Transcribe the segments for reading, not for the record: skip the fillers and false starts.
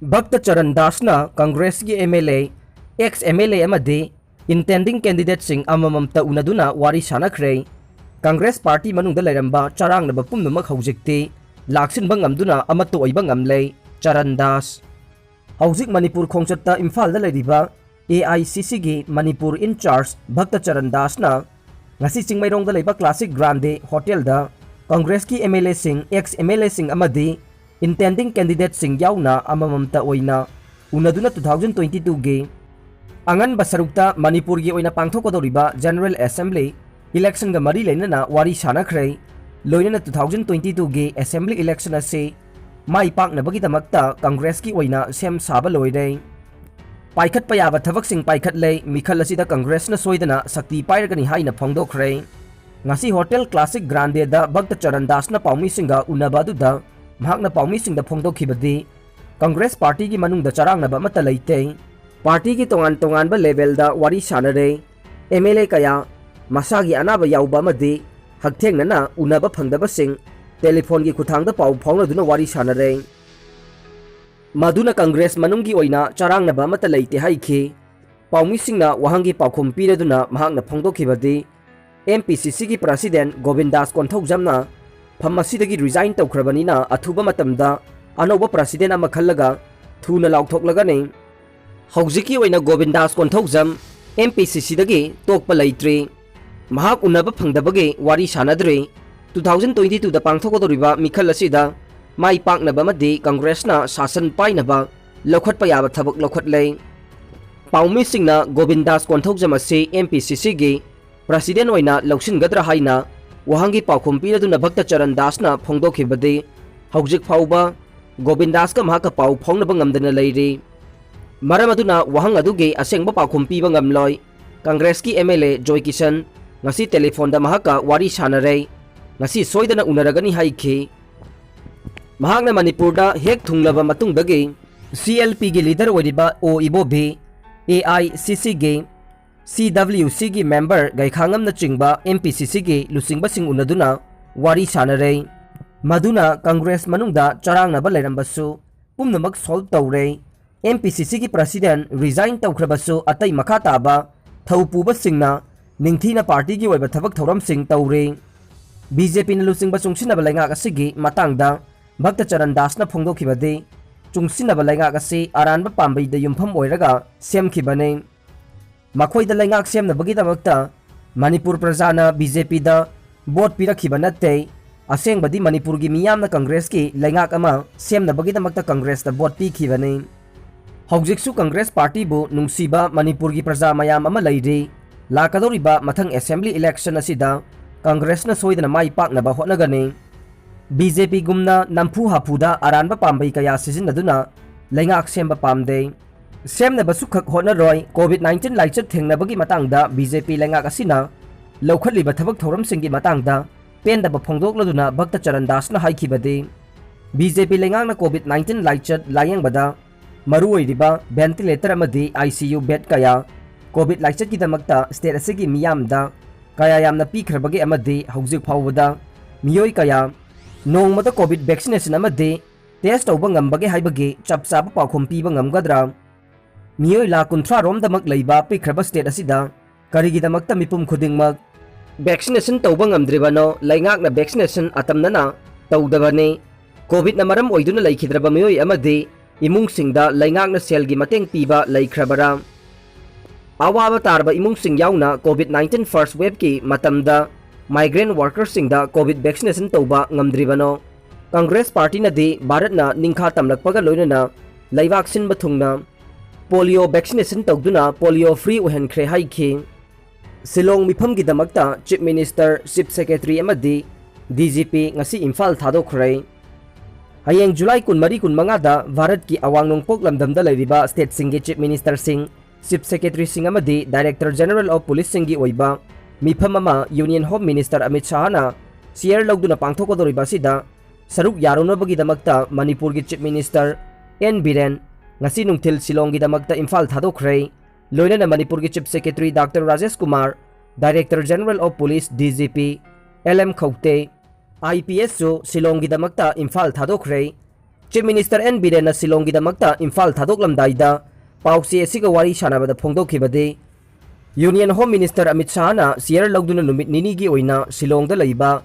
भक्त चरण दासना कांग्रेस की एमएलए एक्स एमएलए अमदे इंटेंडिंग कैंडिडेट सिंह अमममता उनदुना वारी सानख्रे कांग्रेस पार्टी मनुंगदा लेरंबा चारांगनबा पुमनमक हौजिकते लाक्सिनबा ngamduna amato oiba ngamle चरण दास हौजिक मणिपुर खोंचत्ता इम्फालदा लेरिबा AICC की मणिपुर इंचार्ज भक्त चरण दासना ngasi चिंगमैरोंगदा लेबा क्लासिक ग्रांडे होटल दा कांग्रेस की MLA Singh ex MLA Singh अमदे इंटेंडिंग कैंडिडेट सिंह याउना अमममता ओइना उनदुना 2022 गे अंगन बसरुक्ता मणिपुर की ओइना पांगथोकदोरिबा जनरल असेंबली इलेक्शन गा मरी लेनना वारी सानख्रे लोइना 2022 गे असेंबली इलेक्शन असे माई पाकनबगिदमक्ता कांग्रेस की ओइना सेम साबा लोइरे पाइखत पयाबा थबक सिंह पाइखत ले मिखल असिदा कांग्रेस न सोइदना शक्ति पाइरगनी हाइना फोंदोखरे ngasi होटल क्लासिक ग्रांडे दा भक्त चरण दास न पाउमी सिंगा उनबादुदा महाकना पाउमी सिंह दा फोंदोखिबदी कांग्रेस पार्टी की मनुंग दा चरांगनबा मत लेते पार्टी की तोंगान तोंगान बा लेवल दा वारी सानरे एमएलए कया मसागी अनाबा याउबा मदि हकथेंगना उनबा फंगदबा सिंह टेलीफोन की खुथांगदा पाउ फाउनदुना वारी सानरे मधुना कांग्रेस मनुंग की ओइना चरांगनबा मत लेते हाइखि पाउमी सिंहना वहांगी पाखुम पीरदुना महाकना फोंदोखिबदी MPCC की प्रेसिडेंट गोविंदास कोंथौजमना फमसीदगी रिजाइन तौखरबनीना अथुबा मतमदा अनौबा प्रेसिडेंट अमा खल्लगा थुना लाउथोक्लगने हौजिकी ओइना गोविंदास कोंथौजम MPCC दगी तोकपा लैत्रे महाक उन्नबा फंगदबगे वारी सानद्रे 2022 दा पांगथोकदोरिबा मिखल असिदा माई पाकनबा मदि कांग्रेसना शासन पाइनबा लौखटपा याबा थबक लौखटले पाउमी सिंहना गोविंदास कोंथौजम असे MPCC गी प्रेसिडेंट ओइना लौसिनगद्रा हाइना वहांगी पाखुम पीरदुना भक्त चरण दासना फोंदोखिबदि हौजिक फाउबा गोविंदास का महाका पाउ फोंगनबा ngamdana लेरी मरम अदुना वहांग अदुगे असेंगबा पाखुम पीबा ngamloi कांग्रेस की MLA Joy Kishan ngasi telephone दा महाका वारी सानरे ngasi सोइदना उनरगनी हाइखि महाकना मणिपुर दा हेक थुंगलबा मतुंगदगी CLP गी लीडर ओइरिबा ओ इबोबी AICC गे CWC की मेंबर गैखांगम न चिंगबा MPCC की लुसिंगबा सिंग उनदुना वारी सानरे मधुना कांग्रेस मनुंगदा चरांगनबा लेरंबसु पुमनमक सॉल्व तौरे MPCC की प्रेसिडेंट रिजाइन तौखरबसु अतै मखा ताबा थौपुबा सिंगना निंगथीना पार्टी की ओइबा थबक थौरम सिंग तौरे BJP न लुसिंगबा चुंगसिनबा लेंगाक असिगी मतांगदा भक्त चरण दासना फोंदोखिबदे चुंगसिनबा लेंगाक असि अरानबा पांबैदा युमफम ओइरगा सेमखिबने मखोइदा लेंगाक सेमनबगिदमक्ता मणिपुर प्रजाना BJP दा वोट पिरखिबा नत्ते असेंगबदी मणिपुर की मियामना कांग्रेस की लेंगाक अमा सेमनबगिदमक्ता कांग्रेस दा वोट पिखिबने हौजिकसु कांग्रेस पार्टी बु नुंगसिबा मणिपुर की प्रजा मयाम अमा लैरे लाकदोरिबा मथंग असेंबली इलेक्शन असिदा कांग्रेस न सोइदना माई पाकनबा होटनगने BJP गुमना नंफु हाफुदा अरानबा पांबै कया सिजिनदुना लेंगाक सेमबा पामदे सेमनबसु खक होटनरोय COVID-19 लाइचत थेंगनबगी मतंगदा BJP लेंगाक असिना लौखटलिबा थबक थौरम सिंगी मतंगदा पेंदबा फोंदोक्लदुना भक्त चरण दासना हाइखिबदे BJP लेंगाकना COVID-19 लाइचत लायंगबदा मरु ओइरिबा वेंटिलेटर अमदि ICU बेड कया COVID लाइचत की दमक्ता स्टेट असिगी मियामदा कया यामना पीखरबगे अमदि हौजिक फाउबदा मियोय कया नोंगमदा COVID वैक्सीनेशन अमदि टेस्ट तौबा ngambage हाइबगे चपचाबा पाखुम पीबा ngamgadra मियोय ला 30 रोमदमक लैबा पीखरबा स्टेट असिदा करिगिदमक्ता मिपुम खुदिंगमक वैक्सीनेशन तौबा ngamdribano लाइंगाकना वैक्सीनेशन अतमनना तौदबने कोविड न मरम ओइदुना लैखिद्रबा मियोय अमदि इमुंगसिंगदा लाइंगाकना सेलगी mateंग पीबा लैख्रबरा अवाबा तारबा इमुंगसिंग याउना COVID-19 फर्स्ट वेव की मतमदा माइग्रेंट वर्कर्स सिंगदा कोविड वैक्सीनेशन तौबा ngamdribano कांग्रेस पार्टी नदी भारतना निंखा तमलकपगा लोइनना लैवाक सिनबा थुंगना पोलियो वैक्सीनेशन तौदुना पोलियो फ्री ओहनख्रे हाइखि सिलोंग मिफम की दमक्ता चीफ मिनिस्टर चीफ सेक्रेटरी अमदि DGP ngasi इम्फाल थादोखरे हयेंग जुलाई 23-25 दा भारत की अवांग नोंगपोक लमदमदा लैरिबा स्टेट सिंगी chief minister Singh chief secretary Singh अमदि डायरेक्टर जनरल ऑफ पुलिस सिंगी ओइबा मिफम अमा यूनियन होम मिनिस्टर अमित शाहना शेयर लौदुना पांगथोकदोरिबा सिदा सरुक यारोनबगिदमक्ता मणिपुर की chief minister N Biren ngasi nungthil silong gidamakta Imphal थादोखरे लोइनना मणिपुर की chief secretary doctor Rajesh Kumar director general of police DGP LM Khaute IPS जो शिलोंग गिदमक्ता इम्फाल थादोखरे Chief Minister N Biren Silongi damakta Imphal thadoklamdaida pausi asiga wari sanabada phongdokhibade Union Home Minister Amit Shah na siyar lagduna numit nini gi oina Silongda laiba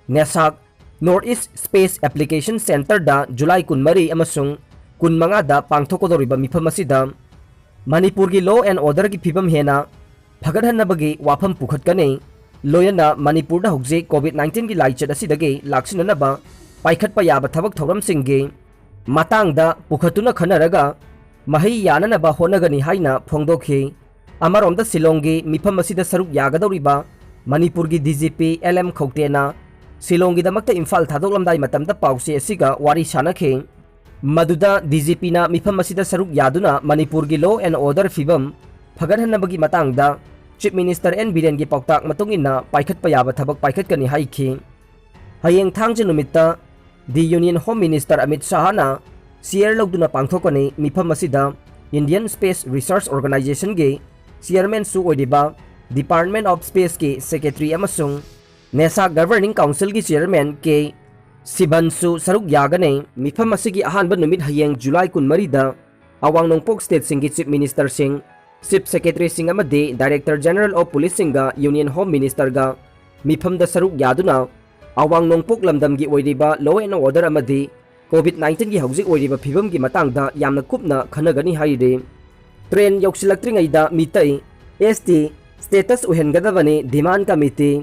NESAC Northeast Space Application Center da July 13 amasung 15 da pangthokodoriba mifam asida Manipur gi law and order gi phibam hena phagadhanabagi wafam pukhatkane loyana Manipur da hokje COVID-19 gi laichat asidagi laksinanaba paikhatpa yaba thabak thoram singge matangda pukhatuna khanaraga mahi yananaba honagani haina phongdokhi Amaromda Silongi mifam asida saruk yagadoriba Manipur gi DGP LM Khawtena Silongi damakta Imphal thadoklamdai matamda pausi asiga wari sanakhe Maduda DGP na mifam asida saruk yaduna Manipur gi law and order fibam phagadhanabagi matangda Chief Minister N Biren gi pauktak matungina paikhatpa yaba thabak paikhatkani haikhi Hayeng thangje numitta The Union Home Minister Amit Shah na siyer lagduna pangthokani mifam asida Indian Space Research Organization gi Chairman su oidiba Department of Space ki Secretary amasung NESAC Governing Council ki Chairman ke Sibansu saruk yagane mifam asigi ahanba numit hayeng July 13 da awang nongpok state sing ki Chief Minister sing Chief Secretary sing amade Director General of Police singa Union Home Minister ga mifam da saruk yaduna awang nongpok lamdam gi oidiba law and order amade COVID-19 gi hauzik oidiba phibam gi matangda yamna kupna khanagani haide Train yoksilaktringaida mitai ST status uhengadabane demand committee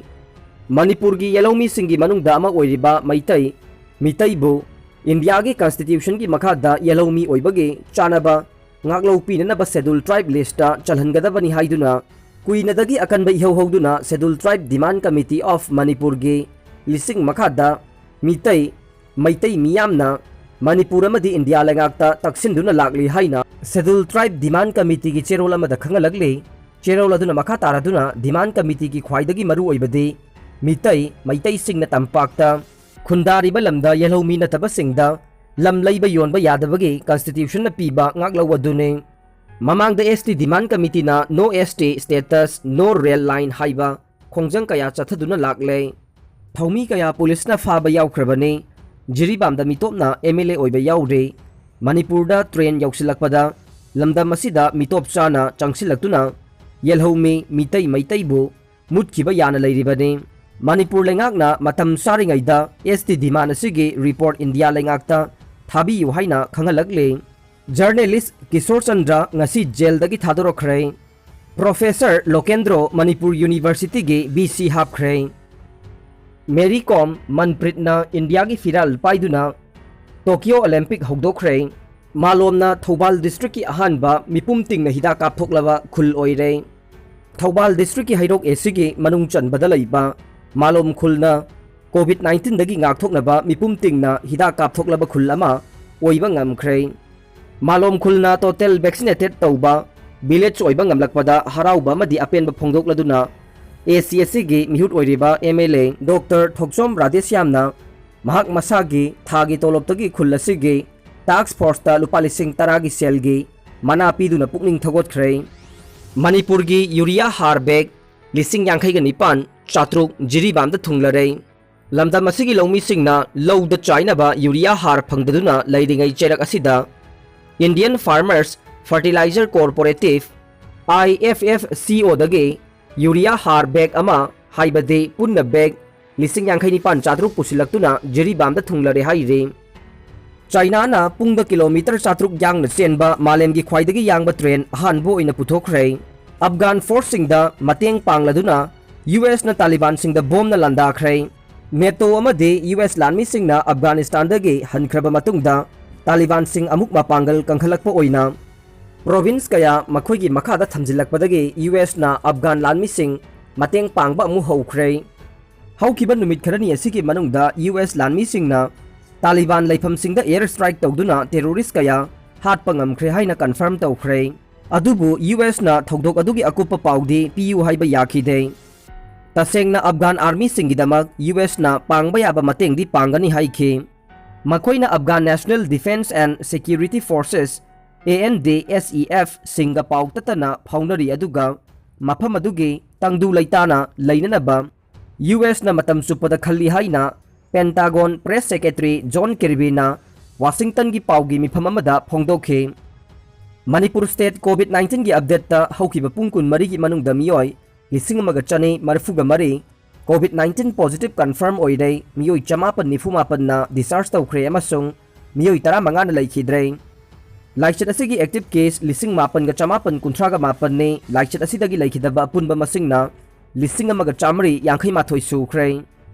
Manipur gi yalomi singi manungda ama oiriba mitai bu India gi constitution gi makhada yalomi oibage chanaba ngaklo pinanaba schedule tribe list ta chalhangadabani haiduna kuinadagi akanba ihawhawduna schedule tribe demand committee of Manipur gi lising makhada mitai miyamna Manipur amadi India lengakta taksinduna lakli haina Schedule Tribe Demand Committee ki cherol amada khangalakle cherol aduna makha taraduna Demand Committee ki khwaidagi maru oibade maitai singna tampakta khundariba lamda yelhomi na taba singda lam laiba yonba yadabagi constitution na piba ngaklawadune mamangda ST Demand Committee na no ST status no rail line haiba khongjang kaya chathaduna lakle thaumi kaya police na faba yaukrabane jiribamda mitopna MLA oiba yaure Manipurda train yausilakpada lamdam asida mitop chana changsilaktuna yelhomi maitai bu mutkiba yana leiribane Manipur lengakna matam saringaida ST Demand asigi report India lengakta thabi yu haina khangalakle journalist Kishore Chandra ngasi jail dagi thadorokre Professor Lokendro Manipur University gi BC hapkhre Mary Kom Manpritna India gi firal paiduna Tokyo Olympic hogdokre malomna Thobal district ki ahanba mipum tingna hida kapthoklaba khul oire Thobal district ki hairok esigi manung chanbada laiba malom khulna COVID-19 dagi ngakthoknaba mipum tingna hida kapthoklaba khul ama oiba ngamkhre malom khulna total vaccinated tauba village oiba ngamlakpada harauba madi apenba phongdokladuna ACSC gi mihut oiriba MLA Dr. Thoksom Radhesyamna mahak masagi thagi toloptagi khulasigi tax force ta lupa lising taragi selgi mana piduna pukning thagot khre Manipur gi urea har bag lising yankhai ga nipan chatruk jiribam da thunglare lamda masigi lomi singna low da China ba urea har phangdaduna leidingai cherak asida Indian Farmers Fertilizer Cooperative IFFCO dagi urea har bag ama haibade punna bag lising yankhai nipan chatruk pusilaktuna jiribam da thunglare haire China na pungda kilometer chatruk yang na chenba malem gi khwaidagi yangba train hanbo ina puthokre Afghan force singda mateng pangladuna US na Taliban singda bom na landakre NATO amade US lanmi singna Afghanistan dagi hankraba matungda Taliban sing amuk mapangal kangkhalakpa oina province kaya makhoi gi makhada thamjilakpadagi US na Afghan lanmi sing mateng pangba amu hokre haukiba numit kharani asigi manungda US lanmi singna Taliban laifam singda air strike tawduna terrorist kaya hatpa ngamkhre haina confirm tawkhre adubu US na thogdok adugi akupa paudi PU haiba yakhide tasengna Afghan army singidamak US na pangba yaba matengdi pangani haikhe makoina Afghan National Defense and Security Forces ANDSEF singa pautatana phaunari aduga mafam adugi tangdu laitana lainanaba US na matam supada khalli haina Pentagon Press Secretary John Kirby na Washington की पाउगी मिफम अमदा फोंदोखे Manipur state कोविड-19 की update हौखिबा पुंग कुन मरी की मनुंग दमियोय लिसिंग अमगा चने मरफुगा मरी कोविड-19 positive confirm ओइरे मियोय चमापन निफुमापन ना discharge तौखरे अमसुंग मियोय 15 ना लैखिद्रे लाइचत असिगी active case लिसिंग मापन गा चमापन कुंथ्रागा मापन ने लाइचत असिदगी लैखिदबा अपुनबा मसिंगना लिसिंग अमगा चामरी यांखै माथोय सुख्रे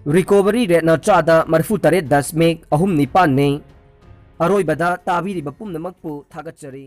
रिकवरी रेट ना चादा मरफु तरे 10 मेक अहुम निपान ने अरोइबदा ताबिरिबा पुमनमकपु थागतचरी।